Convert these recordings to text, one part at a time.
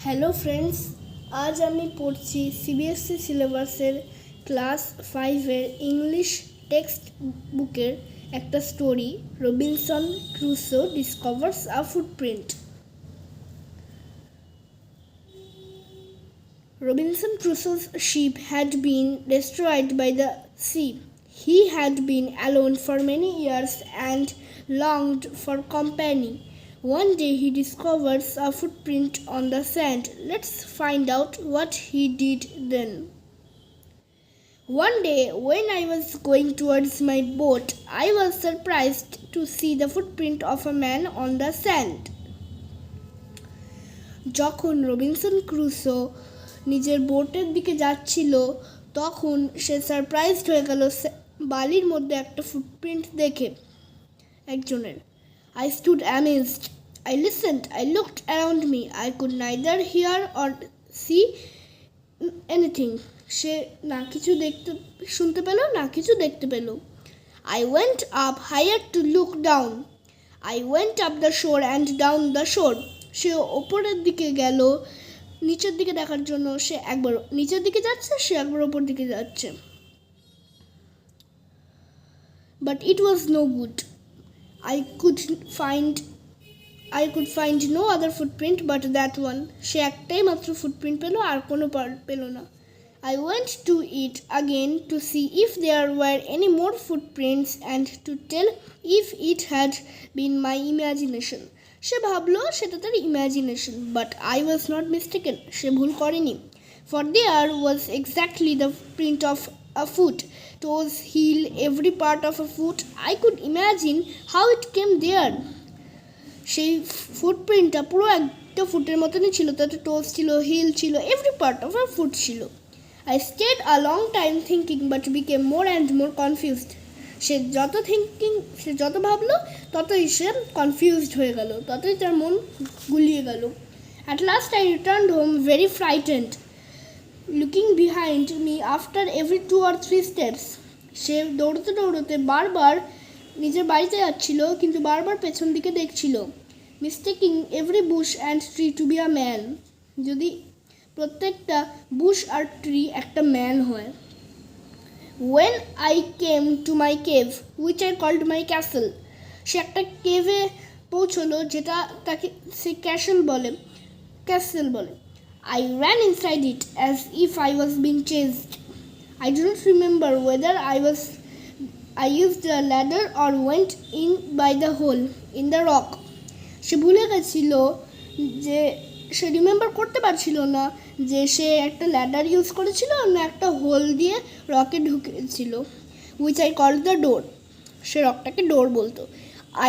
Hello friends, আজ আমি পড়ছি সিবিএসসি সিলেবাসের ক্লাস 5-এর ইংলিশ টেক্সট বুকের একটা story, Robinson Crusoe ডিসকভার্স a footprint. Robinson Crusoe's ship had been destroyed by the sea. He had been alone for many years and longed for company. One day he discovers a footprint on the sand. Let's find out what he did then. One day, when I was going towards my boat, I was surprised to see the footprint of a man on the sand. যখন Robinson Crusoe নিজের বোটের দিকে যাচ্ছিল, তখন সে surprised হয়ে গেল বালির মধ্যে একটা ফুটপ্রিন্ট দেখে একজনের। I stood amazed. I listened. I looked around me. I could neither hear or see anything. সে না কিছু শুনতে পেল, না কিছু দেখতে পেল। I went up higher to look down. I went up the shore and down the shore. সে ওপরের দিকে গেল নিচের দিকে দেখার জন্য। সে একবার নিচের দিকে যাচ্ছে, সে একবার ওপর দিকে যাচ্ছে। But it was no good. I could find no other footprint but that one. সে একটাই মাত্র ফুটপ্রিন্ট পেল, আর কোনো পেল না। I went to it again to see if there were any more footprints and to tell if it had been my imagination. সে ভাবলো সেটা তার imagination, but I was not mistaken. সে ভুল করেনি। For there was exactly the print of a foot, toes, heel, every part of a foot. I could imagine how it came there. সেই ফুটপ্রিন্টটা পুরো একটা ফুটের মতনই ছিল। তাতে টোজ ছিল, হিল ছিল, every part of a foot ছিল। I stayed a long time thinking but became more and more confused. সে যত ভাবলো ততই সে কনফিউজড হয়ে গেল, ততই তার মন গুলিয়ে গেল। At last I returned home very frightened, looking behind me after every 2 or 3 steps. সে দৌড়তে দৌড়তে বারবার নিজের বাড়িতে যাচ্ছিল, কিন্তু বারবার পেছন দিকে দেখছিল, mistaking every bush and tree to be a man. যদি প্রত্যেকটা বুশ আর ট্রি একটা ম্যান হয়। When I came to my cave, which I called my castle, সে একটা কেভে পৌঁছলো, যেটা তাকে সে ক্যাসেল বলে। I ran inside it as if I was being chased. I do not remember whether I used a ladder or went in by the hole in the rock. সে ভুলে গেছিল যে সে remember করতে পারছিল না যে সে একটা ল্যাডার ইউজ করেছিল না একটা হোল দিয়ে রকে ঢুকেছিল, which I called the door. সে রকটাকে ডোর বলতো।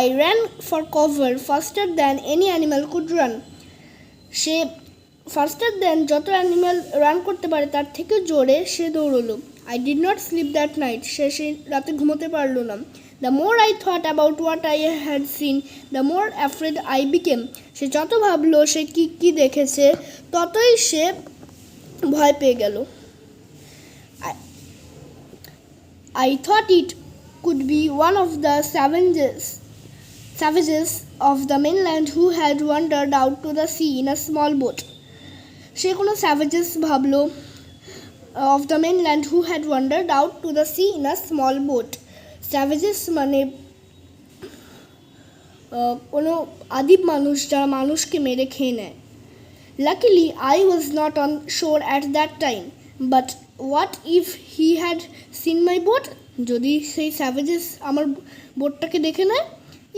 I ran for cover faster than any animal could run. সে ফাস্টার দেন যত অ্যানিম্যাল রান করতে পারে তার থেকে জোরে সে দৌড়লো। I did not sleep that night. সে রাতে ঘুমোতে পারলো না। The more I thought about what I had seen, the more afraid I became. সে যত ভাবলো সে কি দেখেছে, ততই সে ভয় পেয়ে গেল। I thought it could be one of the savages of the mainland who had wandered out to the sea in a small boat. সে কোনো savages ভাবলো, of the mainland who had wandered out to the sea in a small boat. Savages মানে কোনো আদিম মানুষ, যারা মানুষকে মেরে খেয়ে নেয়। Luckily I was not on shore at that time, but what if he had seen my boat? যদি সেই স্যাভেজেস আমার বোটটাকে দেখে নেয়,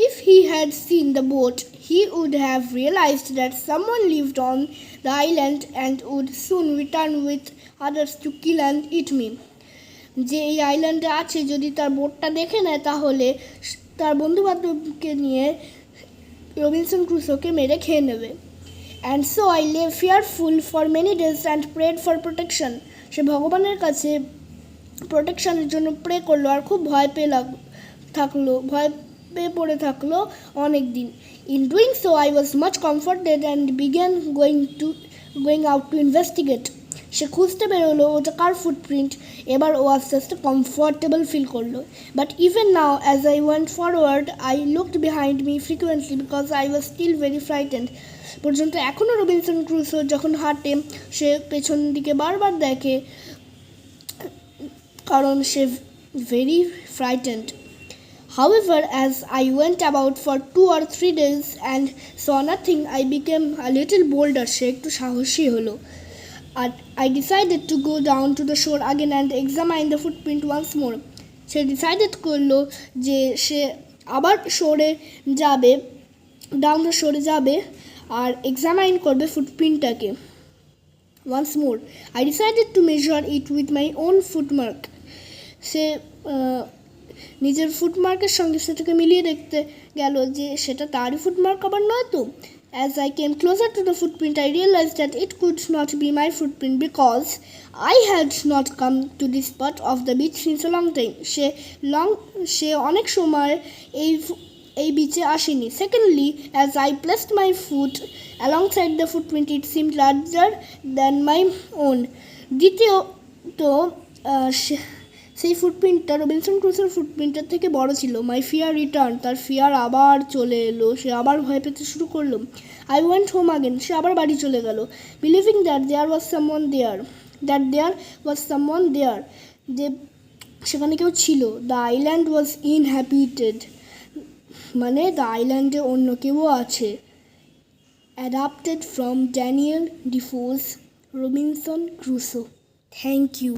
if he had seen the boat, he would have realized that someone lived on the island and would soon return with others to kill and eat me. যে এই আইল্যান্ডে আছে, যদি তার বোটটা দেখে নেয় তাহলে তার বন্ধুবান্ধবকে নিয়ে রবিনসন ক্রুসোকে মেরে খেয়ে নেবে। And so I lay fearful for many days and prayed for protection. সে ভগবানের কাছে প্রোটেকশনের জন্য প্রে করলো আর খুব ভয় পেয়ে পড়ে থাকলো অনেক দিন। In doing so I was much comforted and began going out to investigate. সে খুঁজতে বেরোলো ওটা কার ফুটপ্রিন্ট। এবার ও আস্তে আস্তে কমফর্টেবল ফিল করলো। But even now as I went forward I looked behind me frequently because I was still very frightened. পর্যন্ত এখনও রবিনসন ক্রুসো যখন হাঁটে সে পেছন দিকে বারবার দেখে, কারণ সে very frightened. However, as I went about for 2 or 3 days and saw nothing, I became a little bolder. সে একটু সাহসী হলো। And I decided to go down to the shore again and examine the footprint once more. Say decided করলো যে সে আবার শোরে যাবে, down the Shorey যাবে আর examine করবে ফুটপ্রিন্টটাকে। once more I decided to measure it with my own footmark. সে নিজের ফুটমার্কের সঙ্গে সেটাকে মিলিয়ে দেখতে গেল যে সেটা তারই ফুটমার্ক আবার নয় তো। As I came closer to the footprint, I realized that it could not be my footprint because I had not come to this part of the beach since a long time. সে অনেক সময় এই বিচে আসেনি। Secondly, as I placed my foot alongside the footprint, it seemed larger than my own. দ্বিতীয়ত সেই ফুটপ্রিন্টটা Robinson ক্রুসোর ফুটপ্রিন্টের থেকে বড় ছিল। মাই ফিয়ার রিটার্ন, তার ফিয়ার আবার চলে এলো, সে আবার ভয় পেতে শুরু করলো। আই ওয়েন্ট হোম আগেন, সে আবার বাড়ি চলে গেল। Believing that there was someone there, যে সেখানে কেউ ছিল। দ্য আইল্যান্ড ওয়াজ ইনহ্যাবিটেড, মানে দ্য আইল্যান্ডে অন্য কেউ আছে। Adapted from Daniel Defoe's Robinson Crusoe. Thank you.